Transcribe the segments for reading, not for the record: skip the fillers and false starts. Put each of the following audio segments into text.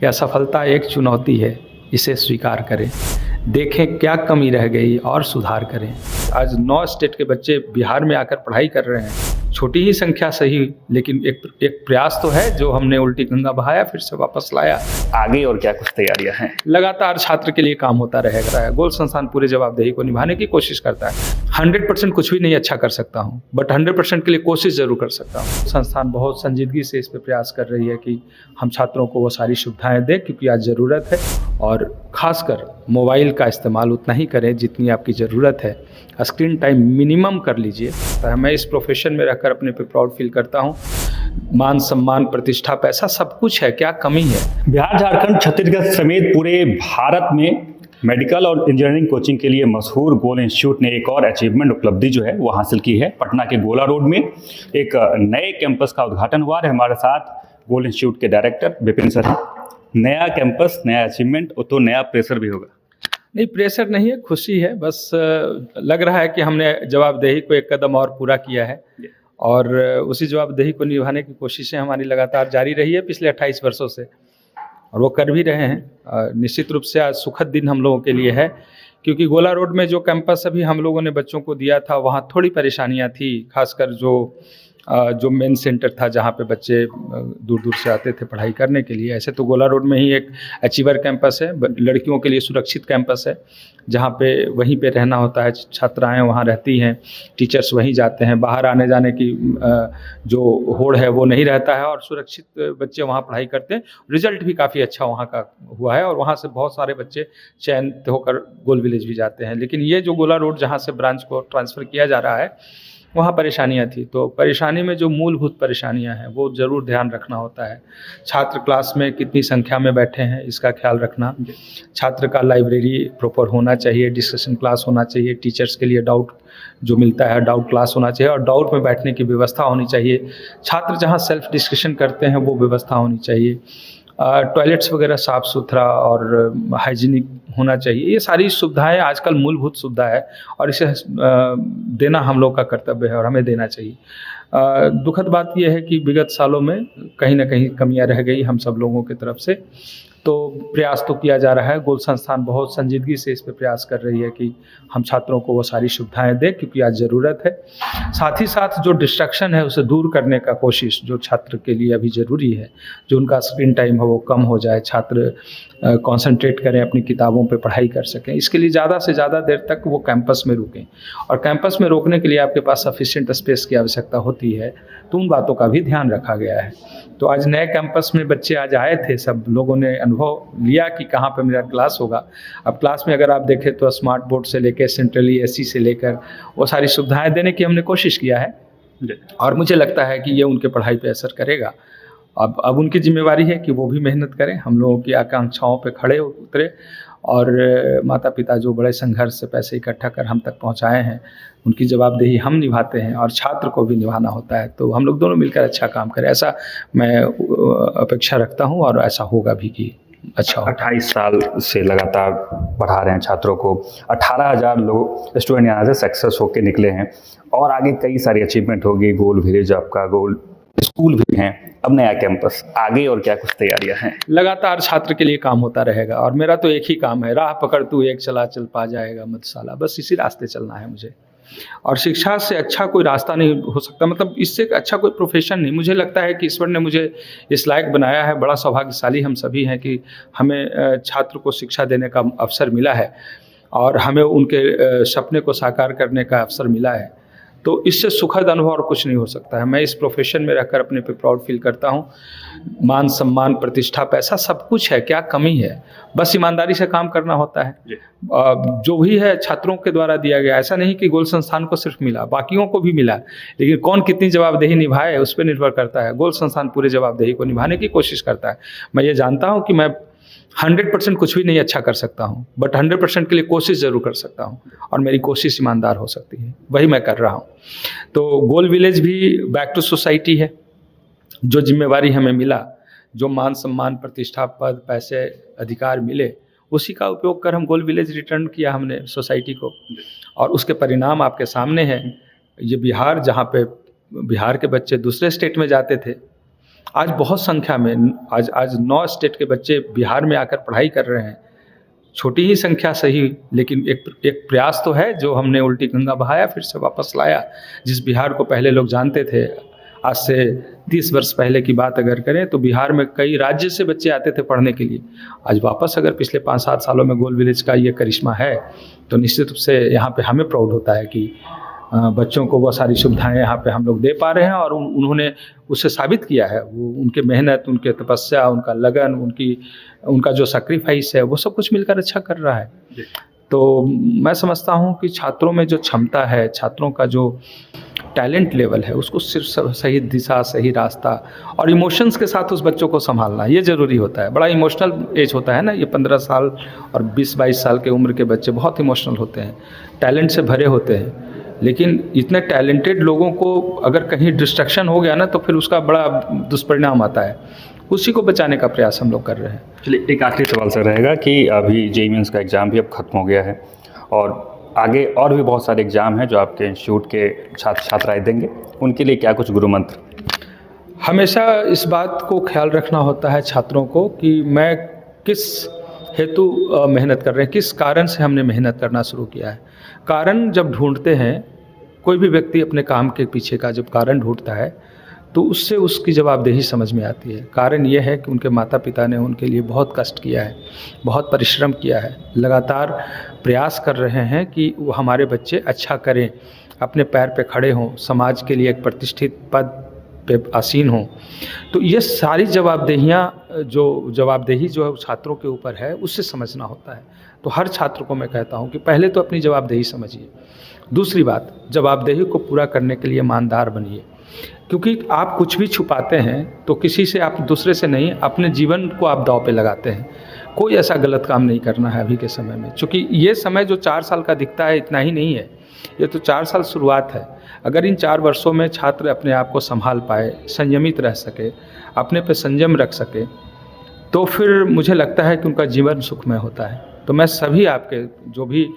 या सफलता एक चुनौती है, इसे स्वीकार करें। देखें क्या कमी रह गई और सुधार करें। आज 9 स्टेट के बच्चे बिहार में आकर पढ़ाई कर रहे हैं। छोटी ही संख्या सही, लेकिन एक प्रयास तो है जो हमने उल्टी गंगा बहाया फिर से वापस लाया। आगे और क्या कुछ तैयारियां हैं? लगातार छात्र के लिए काम होता रहेगा। गोल संस्थान पूरे जवाबदेही को निभाने की कोशिश करता है। 100% कुछ भी नहीं अच्छा कर सकता हूँ, बट 100% के लिए कोशिश जरूर कर सकता हूँ। संस्थान बहुत संजीदगी से इस पर प्रयास कर रही है कि हम छात्रों को वो सारी सुविधाएं दें, क्योंकि आज ज़रूरत है। और ख़ासकर मोबाइल का इस्तेमाल उतना ही करें जितनी आपकी ज़रूरत है। स्क्रीन टाइम मिनिमम कर लीजिए। तो मैं इस प्रोफेशन में रहकर अपने पे प्राउड फील करता हूँ। मान सम्मान प्रतिष्ठा पैसा सब कुछ है, क्या कमी है? बिहार, झारखंड, छत्तीसगढ़ समेत पूरे भारत में मेडिकल और इंजीनियरिंग कोचिंग के लिए मशहूर गोल इंस्टीट्यूट ने एक और अचीवमेंट उपलब्धि जो है वो हासिल की है। पटना के गोला रोड में एक नए कैंपस का उद्घाटन हुआ है। हमारे साथ गोल इंस्टीट्यूट के डायरेक्टर विपिन सर हैं। नया कैंपस, नया अचीवमेंट, तो नया प्रेशर भी होगा? नहीं, प्रेशर नहीं है, खुशी है। बस लग रहा है कि हमने जवाबदेही को एक कदम और पूरा किया है, और उसी जवाबदेही को निभाने की कोशिशें हमारी लगातार जारी रही है पिछले 28 वर्षों से, और वो कर भी रहे हैं। निश्चित रूप से आज सुखद दिन हम लोगों के लिए है, क्योंकि गोला रोड में जो कैंपस अभी हम लोगों ने बच्चों को दिया था, वहाँ थोड़ी परेशानियाँ थी। खासकर जो मेन सेंटर था जहाँ पे बच्चे दूर दूर से आते थे पढ़ाई करने के लिए। ऐसे तो गोला रोड में ही एक अचीवर कैंपस है, लड़कियों के लिए सुरक्षित कैंपस है, जहाँ पे वहीं पे रहना होता है। छात्राएं वहाँ रहती हैं, टीचर्स वहीं जाते हैं। बाहर आने जाने की जो होड़ है वो नहीं रहता है, और सुरक्षित बच्चे वहाँ पढ़ाई करते हैं। रिजल्ट भी काफ़ी अच्छा वहाँ का हुआ है, और वहाँ से बहुत सारे बच्चे चयनित होकर गोल विलेज भी जाते हैं। लेकिन ये जो गोला रोड जहाँ से ब्रांच को ट्रांसफ़र किया जा रहा है, वहाँ परेशानियाँ थी। तो परेशानी में जो मूलभूत परेशानियाँ हैं वो ज़रूर ध्यान रखना होता है। छात्र क्लास में कितनी संख्या में बैठे हैं, इसका ख्याल रखना। छात्र का लाइब्रेरी प्रॉपर होना चाहिए, डिस्कशन क्लास होना चाहिए, टीचर्स के लिए डाउट जो मिलता है डाउट क्लास होना चाहिए, और डाउट में बैठने की व्यवस्था होनी चाहिए। छात्र जहाँ सेल्फ डिस्कशन करते हैं वो व्यवस्था होनी चाहिए। टॉयलेट्स वगैरह साफ़ सुथरा और हाइजीनिक होना चाहिए। ये सारी सुविधाएं आजकल मूलभूत सुविधा है, और इसे देना हम लोग का कर्तव्य है, और हमें देना चाहिए। दुखद बात यह है कि विगत सालों में कहीं ना कहीं कमियां रह गई हम सब लोगों की तरफ से। तो प्रयास तो किया जा रहा है। गोल संस्थान बहुत संजीदगी से इस पर प्रयास कर रही है कि हम छात्रों को वो सारी सुविधाएं दें, क्योंकि आज ज़रूरत है। साथ ही साथ जो डिस्ट्रक्शन है उसे दूर करने का कोशिश जो छात्र के लिए अभी ज़रूरी है, जो उनका स्क्रीन टाइम है वो कम हो जाए, छात्र कंसंट्रेट करें, अपनी किताबों पे पढ़ाई कर सकें। इसके लिए ज़्यादा से ज़्यादा देर तक वो कैंपस में रुकें, और कैंपस में रोकने के लिए आपके पास सफिशिएंट स्पेस की आवश्यकता होती है। तो उन बातों का भी ध्यान रखा गया है। तो आज नए कैंपस में बच्चे आज आए थे, सब लोगों ने अनुभव लिया कि कहाँ पे मेरा क्लास होगा। अब क्लास में अगर आप देखें तो स्मार्ट बोर्ड से लेकर सेंट्रली एसी से लेकर वो सारी सुविधाएं देने की हमने कोशिश किया है, और मुझे लगता है कि ये उनके पढ़ाई पे असर करेगा। अब उनकी जिम्मेवारी है कि वो भी मेहनत करें, हम लोगों की आकांक्षाओं पे खड़े उतरे, और माता पिता जो बड़े संघर्ष से पैसे इकट्ठा कर हम तक पहुंचाए हैं, उनकी जवाबदेही हम निभाते हैं, और छात्र को भी निभाना होता है। तो हम लोग दोनों मिलकर अच्छा काम करें, ऐसा मैं अपेक्षा रखता हूं, और ऐसा होगा भी कि अच्छा हो। 28 साल से लगातार पढ़ा रहे हैं छात्रों को। 18,000 लोग स्टूडेंट यहाँ से सक्सेस होकर निकले हैं, और आगे कई सारी अचीवमेंट होगी। गोल विलेज आपका, गोल स्कूल भी हैं, अब नया कैंपस, आगे और क्या कुछ तैयारियां हैं? लगातार छात्र के लिए काम होता रहेगा, और मेरा तो एक ही काम है, राह पकड़ तू एक चला चल पा जाएगा मधुशाला। बस इसी रास्ते चलना है मुझे, और शिक्षा से अच्छा कोई रास्ता नहीं हो सकता। मतलब इससे अच्छा कोई प्रोफेशन नहीं। मुझे लगता है कि ईश्वर ने मुझे इस लायक बनाया है। बड़ा सौभाग्यशाली हम सभी हैं कि हमें छात्र को शिक्षा देने का अवसर मिला है, और हमें उनके सपने को साकार करने का अवसर मिला है। तो इससे सुखद अनुभव और कुछ नहीं हो सकता है। मैं इस प्रोफेशन में रहकर अपने पे प्राउड फील करता हूँ। मान सम्मान प्रतिष्ठा पैसा सब कुछ है, क्या कमी है? बस ईमानदारी से काम करना होता है। जो भी है छात्रों के द्वारा दिया गया। ऐसा नहीं कि गोल संस्थान को सिर्फ मिला, बाकियों को भी मिला, लेकिन कौन कितनी जवाबदेही निभाए उस पर निर्भर करता है। गोल संस्थान पूरे जवाबदेही को निभाने की कोशिश करता है। मैं ये जानता हूँ कि मैं 100% कुछ भी नहीं अच्छा कर सकता हूँ, बट 100% के लिए कोशिश ज़रूर कर सकता हूँ, और मेरी कोशिश ईमानदार हो सकती है, वही मैं कर रहा हूँ। तो गोल विलेज भी बैक टू सोसाइटी है। जो जिम्मेवारी हमें मिला, जो मान सम्मान प्रतिष्ठा पद पैसे अधिकार मिले, उसी का उपयोग कर हम गोल विलेज रिटर्न किया हमने सोसाइटी को, और उसके परिणाम आपके सामने हैं। ये बिहार, जहाँ पे बिहार के बच्चे दूसरे स्टेट में जाते थे, आज बहुत संख्या में आज 9 स्टेट के बच्चे बिहार में आकर पढ़ाई कर रहे हैं। छोटी ही संख्या सही, लेकिन एक प्रयास तो है जो हमने उल्टी गंगा बहाया फिर से वापस लाया। जिस बिहार को पहले लोग जानते थे, आज से 30 वर्ष पहले की बात अगर करें तो बिहार में कई राज्य से बच्चे आते थे पढ़ने के लिए। आज वापस अगर पिछले 5-7 सालों में गोल विलेज का ये करिश्मा है तो निश्चित रूप से यहाँ पे हमें प्राउड होता है कि बच्चों को वो सारी सुविधाएं यहाँ पे हम लोग दे पा रहे हैं। और उन्होंने उससे साबित किया है, वो उनके मेहनत, उनके तपस्या, उनका लगन, उनका जो सैक्रिफाइस है, वो सब कुछ मिलकर अच्छा कर रहा है। तो मैं समझता हूँ कि छात्रों में जो क्षमता है, छात्रों का जो टैलेंट लेवल है, उसको सिर्फ सही दिशा, सही रास्ता और इमोशंस के साथ उस बच्चों को संभालना ये ज़रूरी होता है। बड़ा इमोशनल एज होता है ना, ये 15 साल और 20-22 साल के उम्र के बच्चे बहुत इमोशनल होते हैं, टैलेंट से भरे होते हैं। लेकिन इतने टैलेंटेड लोगों को अगर कहीं डिस्ट्रैक्शन हो गया ना तो फिर उसका बड़ा दुष्परिणाम आता है। उसी को बचाने का प्रयास हम लोग कर रहे हैं। चलिए, एक आखिरी सवाल सर रहेगा कि अभी जेईई मेंस का एग्ज़ाम भी अब ख़त्म हो गया है और आगे और भी बहुत सारे एग्ज़ाम हैं जो आपके इंस्टीट्यूट के छात्र छात्राएँ देंगे, उनके लिए क्या कुछ गुरु मंत्र? हमेशा इस बात को ख्याल रखना होता है छात्रों को कि मैं किस हेतु मेहनत कर रहे हैं, किस कारण से हमने मेहनत करना शुरू किया है। कारण जब ढूंढते हैं, कोई भी व्यक्ति अपने काम के पीछे का जब कारण ढूंढता है तो उससे उसकी जवाबदेही समझ में आती है। कारण ये है कि उनके माता पिता ने उनके लिए बहुत कष्ट किया है, बहुत परिश्रम किया है, लगातार प्रयास कर रहे हैं कि वो हमारे बच्चे अच्छा करें, अपने पैर पे खड़े हों, समाज के लिए एक प्रतिष्ठित पद पे आसीन हों। तो ये सारी जवाबदेही जो है छात्रों के ऊपर है, उससे समझना होता है। तो हर छात्र को मैं कहता हूँ कि पहले तो अपनी जवाबदेही समझिए। दूसरी बात, जवाबदेही को पूरा करने के लिए ईमानदार बनिए, क्योंकि आप कुछ भी छुपाते हैं तो किसी से, आप दूसरे से नहीं, अपने जीवन को आप दांव पे लगाते हैं। कोई ऐसा गलत काम नहीं करना है अभी के समय में, क्योंकि ये समय जो 4 साल का दिखता है इतना ही नहीं है, ये तो 4 साल शुरुआत है। अगर इन 4 वर्षों में छात्र अपने आप को संभाल पाए, संयमित रह सके, अपने पे संयम रख सके, तो फिर मुझे लगता है कि उनका जीवन सुखमय होता है। तो मैं सभी आपके जो भी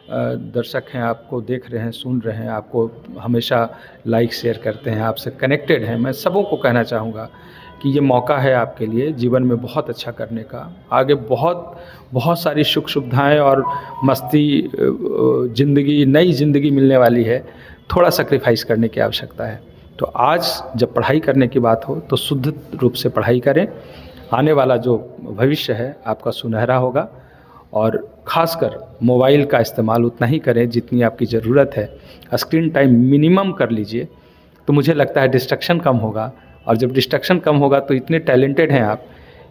दर्शक हैं, आपको देख रहे हैं, सुन रहे हैं, आपको हमेशा लाइक शेयर करते हैं, आपसे कनेक्टेड हैं, मैं सबों को कहना चाहूँगा कि ये मौका है आपके लिए जीवन में बहुत अच्छा करने का। आगे बहुत सारी सुख सुविधाएँ और मस्ती, ज़िंदगी, नई ज़िंदगी मिलने वाली है। थोड़ा सैक्रिफाइस करने की आवश्यकता है। तो आज जब पढ़ाई करने की बात हो तो शुद्ध रूप से पढ़ाई करें। आने वाला जो भविष्य है आपका सुनहरा होगा। और ख़ासकर मोबाइल का इस्तेमाल उतना ही करें जितनी आपकी ज़रूरत है। स्क्रीन टाइम मिनिमम कर लीजिए, तो मुझे लगता है डिस्ट्रैक्शन कम होगा। और जब डिस्ट्रैक्शन कम होगा तो इतने टैलेंटेड हैं आप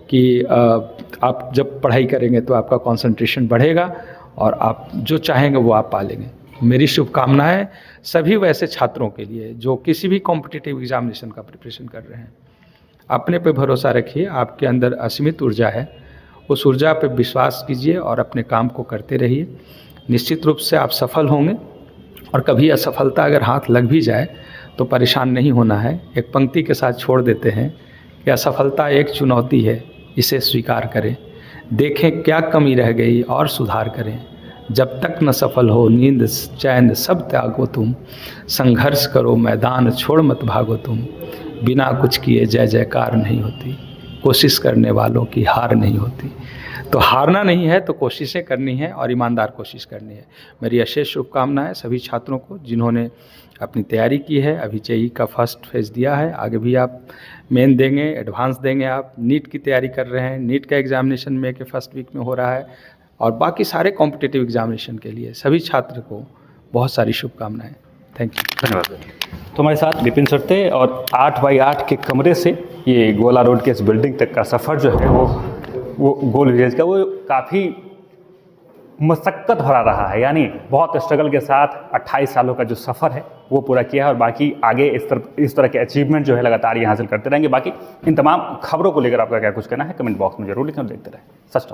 कि आप जब पढ़ाई करेंगे तो आपका कंसंट्रेशन बढ़ेगा और आप जो चाहेंगे वो आप पा लेंगे। मेरी शुभकामनाएं सभी वैसे छात्रों के लिए जो किसी भी कॉम्पिटिटिव एग्जामिनेशन का प्रिपरेशन कर रहे हैं। अपने पे भरोसा रखिए, आपके अंदर असीमित ऊर्जा है, उस ऊर्जा पे विश्वास कीजिए और अपने काम को करते रहिए। निश्चित रूप से आप सफल होंगे। और कभी असफलता अगर हाथ लग भी जाए तो परेशान नहीं होना है। एक पंक्ति के साथ छोड़ देते हैं कि असफलता एक चुनौती है, इसे स्वीकार करें, देखें क्या कमी रह गई और सुधार करें। जब तक न सफल हो नींद चैन सब त्यागो तुम, संघर्ष करो मैदान छोड़ मत भागो तुम, बिना कुछ किए जय जयकार नहीं होती, कोशिश करने वालों की हार नहीं होती। तो हारना नहीं है तो कोशिशें करनी है और ईमानदार कोशिश करनी है। मेरी अशेष शुभकामनाएं सभी छात्रों को जिन्होंने अपनी तैयारी की है। अभी जेईई का फर्स्ट फेज़ दिया है, आगे भी आप मेन देंगे, एडवांस देंगे। आप नीट की तैयारी कर रहे हैं, नीट का एग्जामिनेशन मई के फर्स्ट वीक में हो रहा है। और बाकी सारे कॉम्पिटिटिव एग्जामिनेशन के लिए सभी छात्र को बहुत सारी शुभकामनाएं। थैंक यू, धन्यवाद। तो हमारे साथ विपिन सर थे और 8x8 के कमरे से ये गोला रोड के इस बिल्डिंग तक का सफ़र जो है वो गोल विलेज का वो काफ़ी मशक्क़त भरा रहा है। यानी बहुत स्ट्रगल के साथ 28 सालों का जो सफ़र है वो पूरा किया है और बाकी आगे इस तरह के अचीवमेंट जो है लगातार ये हासिल करते रहेंगे। बाकी इन तमाम खबरों को लेकर आपका क्या कुछ कहना है कमेंट बॉक्स में जरूर लिखें और देखते रहें। सच